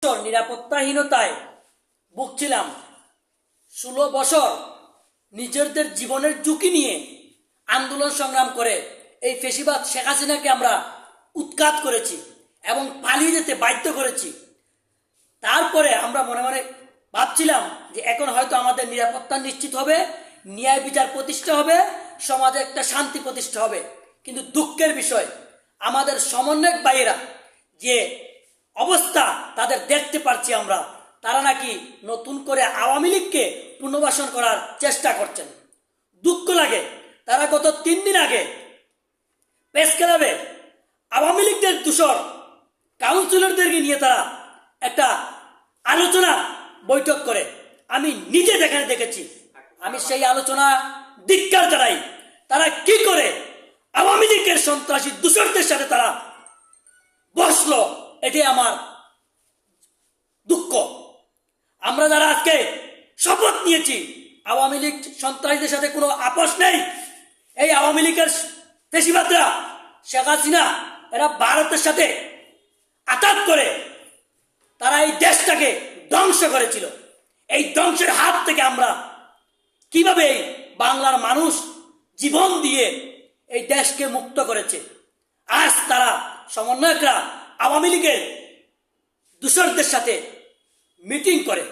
নিরাপত্তাহীনতায় ভুগছিলাম। 16 বছর নিজেদের জীবনের ঝুঁকি নিয়ে আন্দোলন সংগ্রাম করে এই ফেসিবাদ শেখ হাসিনাকে আমরা উৎখাত করেছি এবং পালিয়ে যেতে বাধ্য করেছি। তারপরে আমরা মনে মনে ভাবছিলাম যে এখন হয়তো আমাদের নিরাপত্তা নিশ্চিত হবে, ন্যায় বিচার প্রতিষ্ঠা হবে, সমাজে একটা শান্তি প্রতিষ্ঠা হবে। কিন্তু দুঃখের বিষয়, আমাদের সমন্বয়ক ভাইয়েরা যে অবস্থা তাদের দেখতে পাচ্ছি আমরা, তারা নাকি নতুন করে আওয়ামী লীগকে পুনর্বাসন করার চেষ্টা করছেন। দুঃখ লাগে, তারা গত 3 দিন আগে প্রেস ক্লাবে আওয়ামী লীগের দূষর কাউন্সিলরদেরকে নিয়ে তারা একটা আলোচনা বৈঠক করে। আমি নিজে দেখেছি। আমি সেই আলোচনা ধিক্কার জানাই। তারা কি করে আওয়ামী লীগের সন্ত্রাসী দূষরদের সাথে তারা বসলো, এটি আমার দুঃখ। আমরা যারা আজকে শপথ নিয়েছি আওয়ামী লীগ সন্ত্রাসীদের সাথে কোনো আপোষ নেই, এই আওয়ামী লীগের ফেসিবাদরা শেখ হাসিনা এরা ভারতের সাথে আঘাত করে তারা এই দেশটাকে ধ্বংস করেছিল। এই ধ্বংসের হাত থেকে আমরা কিভাবে বাংলার মানুষ জীবন দিয়ে এই দেশকে মুক্ত করেছে, আজ তারা সমন্বয়করা আওয়ামী লীগের দূষরদের সাথে মিটিং করে।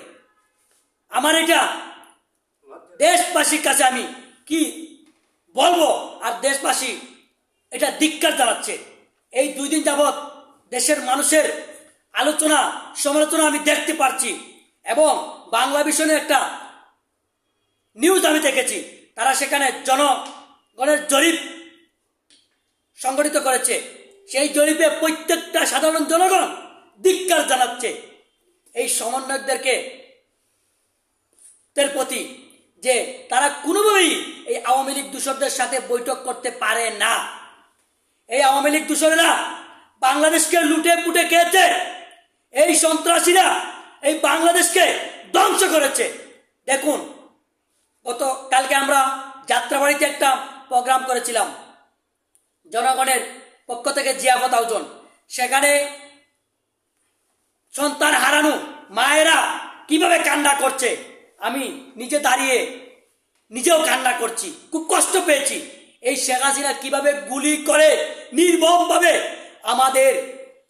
আমার এটা দেশবাসীর কাছে আমি কি বলবো, আর দেশবাসী এটা ধিক্কার জানাচ্ছে। এই 2 দিন যাবৎ দেশের মানুষের আলোচনা সমালোচনা আমি দেখতে পাচ্ছি এবং বাংলা ভিশনের একটা নিউজ আমি দেখেছি, তারা সেখানে জনগণের জরিপ সংগঠিত করেছে। সেই জরিপে প্রত্যেকটা সাধারণ জনগণ ধিক্কার জানাচ্ছে এই সমন্বয়কদেরকে প্রতি, যে তারা কোনোভাবেই এই আওয়ামী লীগ দূষরদের সাথে বৈঠক করতে পারে না। এই আওয়ামী লীগ দূষরেরা বাংলাদেশকে লুটে পুটে খেয়েছে, এই সন্ত্রাসীরা এই বাংলাদেশকে ধ্বংস করেছে। দেখুন, কালকে আমরা যাত্রাবাড়িতে একটা প্রোগ্রাম করেছিলাম জনগণের পক্ষ থেকে, জিয়াফত আয়োজন। সেখানে সন্তান হারানো মায়েরা কিভাবে কান্না করছে, আমি নিজে দাঁড়িয়ে নিজেও কান্না করছি, খুব কষ্ট পেয়েছি। এই শেখ হাসিনা কিভাবে গুলি করে নির্মমভাবে আমাদের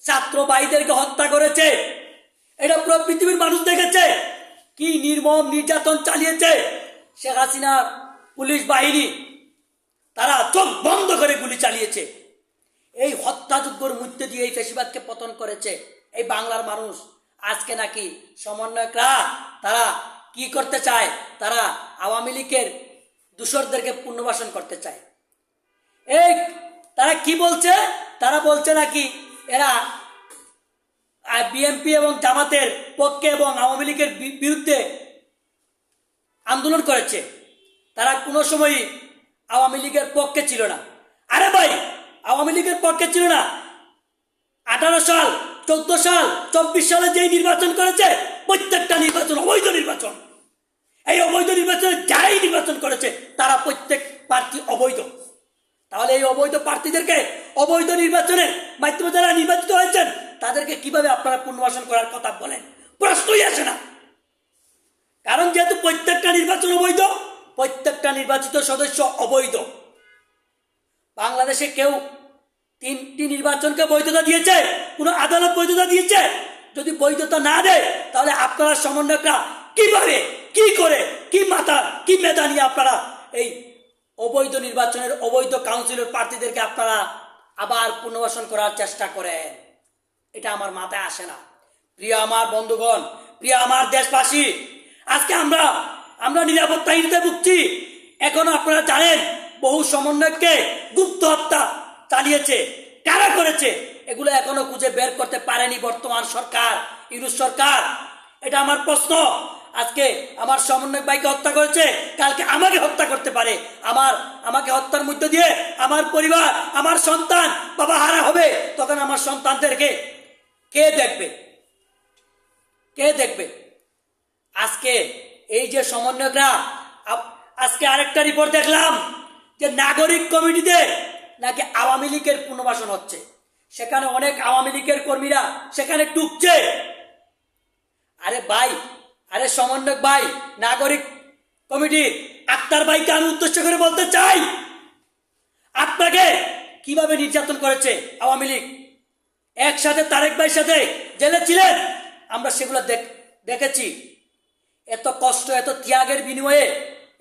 ছাত্র ভাইদেরকে হত্যা করেছে, এটা পুরো পৃথিবীর মানুষ দেখেছে। কি নির্মম নির্যাতন চালিয়েছে শেখ হাসিনার পুলিশ বাহিনী, তারা চোখ বন্ধ করে গুলি চালিয়েছে। এই হত্যাযজ্ঞের মধ্যে দিয়ে এই ফেসিবাদকে পতন করেছে এই বাংলার মানুষ। আজকে নাকি সমন্বয়করা তারা কি করতে চায়, তারা আওয়ামী লীগের দূষরদেরকে পুনর্বাসন করতে চায়। এই তারা কি বলছে, তারা বলছে নাকি এরা বিএনপি এবং জামাতের পক্ষে এবং আওয়ামী লীগের বিরুদ্ধে আন্দোলন করেছে, তারা কোনো সময়ই আওয়ামী লীগের পক্ষে ছিল না। আরে ভাই, আওয়ামী লীগের পক্ষে ছিল না 18 সাল, 14 সাল, 24 সালে যেই নির্বাচন করেছে, প্রত্যেকটা নির্বাচন অবৈধ নির্বাচন। এই অবৈধ নির্বাচনে যারাই নির্বাচন করেছে তারা প্রত্যেক প্রার্থী অবৈধ। তাহলে এই অবৈধ প্রার্থীদেরকে অবৈধ নির্বাচনের মাধ্যমে যারা নির্বাচিত হয়েছেন তাদেরকে কিভাবে আপনারা পুনর্বাসন করার কথা বলেন? প্রশ্নই আসে না। কারণ যেহেতু প্রত্যেকটা নির্বাচন অবৈধ, প্রত্যেকটা নির্বাচিত সদস্য অবৈধ। বাংলাদেশে কেউ 3টি নির্বাচনকে বৈধতা দিয়েছে? কোন আদালত বৈধতা দিয়েছে? যদি বৈধতা না দেয় তাহলে আপনারা সমন্বয়করা কিভাবে, কি করে, কি মাথা, কি মেধা নিয়ে আপনারা এই অবৈধ নির্বাচনের অবৈধ কাউন্সিলর প্রার্থীদেরকে আপনারা আবার পুনর্বাসন করার চেষ্টা করেন? এটা আমার মাথায় আসে না। প্রিয় আমার বন্ধুগণ, প্রিয় আমার দেশবাসী, আজকে আমরা নিরাপত্তাহীনতায় ভুগছি। এখনো আপনারা জানেন বহু সমন্বয়ককে গুপ্ত হত্যা চালিয়েছে। কারা করেছে এগুলো এখনো খুঁজে বের করতে পারেনি বর্তমান সরকার, ইউনূস সরকার। এটা আমার প্রশ্ন। আজকে আমার সমন্বয়ক ভাইকে হত্যা করেছে, কালকে আমাকে হত্যা করতে পারে। আমাকে হত্যার মধ্য দিয়ে আমার পরিবার, আমার সন্তান বাবা হারা হবে। তখন আমার সন্তানদেরকে কে দেখবে? কে দেখবে? আজকে এই যে সমন্বয়করা, আজকে আরেকটা রিপোর্ট দেখলাম যে নাগরিক কমিটিতে নাকি আওয়ামী লীগের পুনর্বাসন হচ্ছে। সেখানে অনেক আওয়ামী লীগের কর্মীরা সেখানে ঢুকছে। ভাই, আরে সমন্বয়ক ভাই, নাগরিক কমিটি আক্তার ভাইকে আমি উদ্দেশ্য করে বলতে চাই, আপনাকে কিভাবে নির্যাতন করেছে আওয়ামী লীগ। একসাথে তারেক ভাইয়ের সাথে জেলে ছিলেন, আমরা সেগুলো দেখেছি। এত কষ্ট, এত ত্যাগের বিনিময়ে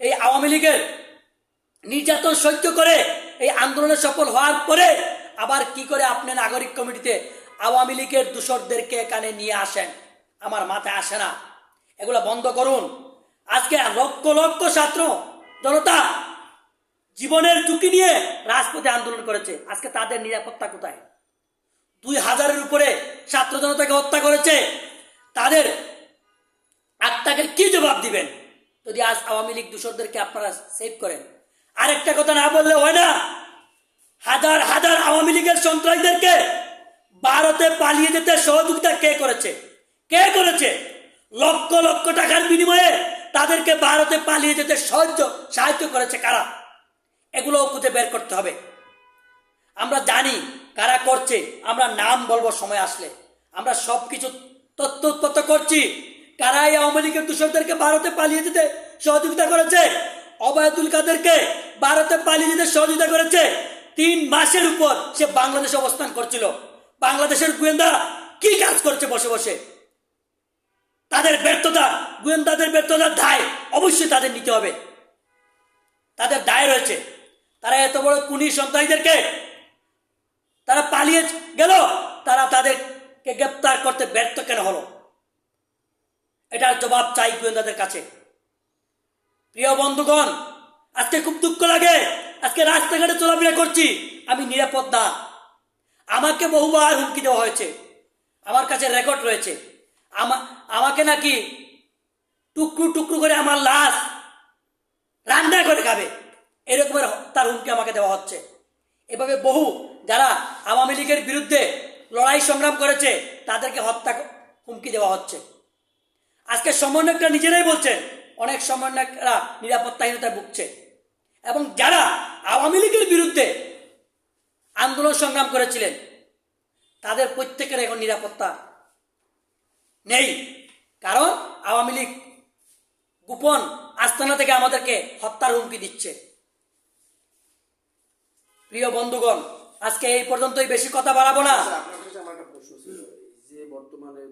এই আওয়ামী লীগের নির্যাতন সহ্য করে এই আন্দোলনে সফল হওয়ার পরে আবার কি করে আপনি নাগরিক কমিটিতে আওয়ামী লীগের দূষরদেরকে এখানে নিয়ে আসেন, আমার মাথায় আসে না। এগুলো বন্ধ করুন। আজকে লক্ষ লক্ষ ছাত্র জনতা জীবনের ঝুঁকি নিয়ে রাজপথে আন্দোলন করেছে, আজকে তাদের নিরাপত্তা কোথায়? 2000-এর উপরে ছাত্র জনতাকে হত্যা করেছে, তাদের আত্মাকে কি জবাব দিবেন যদি আজ আওয়ামী লীগ দূষরদেরকে আপনারা সেভ করেন? আরেকটা কথা না বললে হয় না, হাজার হাজার আওয়ামী লীগের সন্ত্রাসীদেরকে ভারতে পালিয়ে যেতে সহযোগিতা কে করেছে? কে করেছে? লক্ষ লক্ষ টাকার বিনিময়ে তাদেরকে ভারতে পালিয়ে যেতে সাহায্য করেছে কারা? এগুলোও খুঁজে বের করতে হবে। আমরা জানি কারা করছে, আমরা নাম বলবো সময় আসলে। আমরা সবকিছু তথ্য উৎপত্তি করছি। কারা এই আওয়ামী লীগের দূষরদেরকে ভারতে পালিয়ে যেতে সহযোগিতা করেছে? ওবায়দুল কাদেরকে ভারতে পালিয়ে যেতে সহযোগিতা করেছে। 3 মাসের উপর সে বাংলাদেশে অবস্থান করছিল। বাংলাদেশের গোয়েন্দা কি কাজ করছে বসে বসে? তাদের ব্যর্থতা, গোয়েন্দাদের ব্যর্থতার দায় অবশ্যই তাদের নিতে হবে। তাদের দায় রয়েছে। তারা এত বড় খুনি সন্ত্রাসীদেরকে তারা পালিয়ে গেল, তারা তাদেরকে গ্রেপ্তার করতে ব্যর্থ কেন হলো? এটার জবাব চাই গোয়েন্দাদের কাছে। প্রিয় বন্ধুগণ, আজকে খুব দুঃখ লাগে। আজকে রাস্তাঘাটে চলাফেরা করছি, আমি নিরাপদ না। আমাকে বহুবার হুমকি দেওয়া হয়েছে, আমার কাছে রেকর্ড রয়েছে। আমাকে নাকি টুকরো টুকরো করে আমার লাশ রান্না করে খাবে, এরকমের তার হুমকি আমাকে দেওয়া হচ্ছে। এভাবে বহু যারা আওয়ামী লীগের বিরুদ্ধে লড়াই সংগ্রাম করেছে তাদেরকে হত্যা হুমকি দেওয়া হচ্ছে। আজকে সমন্বয়করা নিজেরাই বলছেন অনেক সমন্বয়করা নিরাপত্তাহীনতায় ভুগছে, এবং যারা আওয়ামী লীগের বিরুদ্ধে আন্দোলন সংগ্রাম করেছিলেন তাদের প্রত্যেকের এখন নিরাপত্তা নেই, কারণ আওয়ামী লীগ গোপন আস্তানা থেকে আমাদেরকে হত্যার হুমকি দিচ্ছে। প্রিয় বন্ধুগণ, আজকে এই পর্যন্তই, বেশি কথা বাড়াবো না। আপনার কাছে আমার একটা প্রশ্ন ছিল, যে বর্তমানে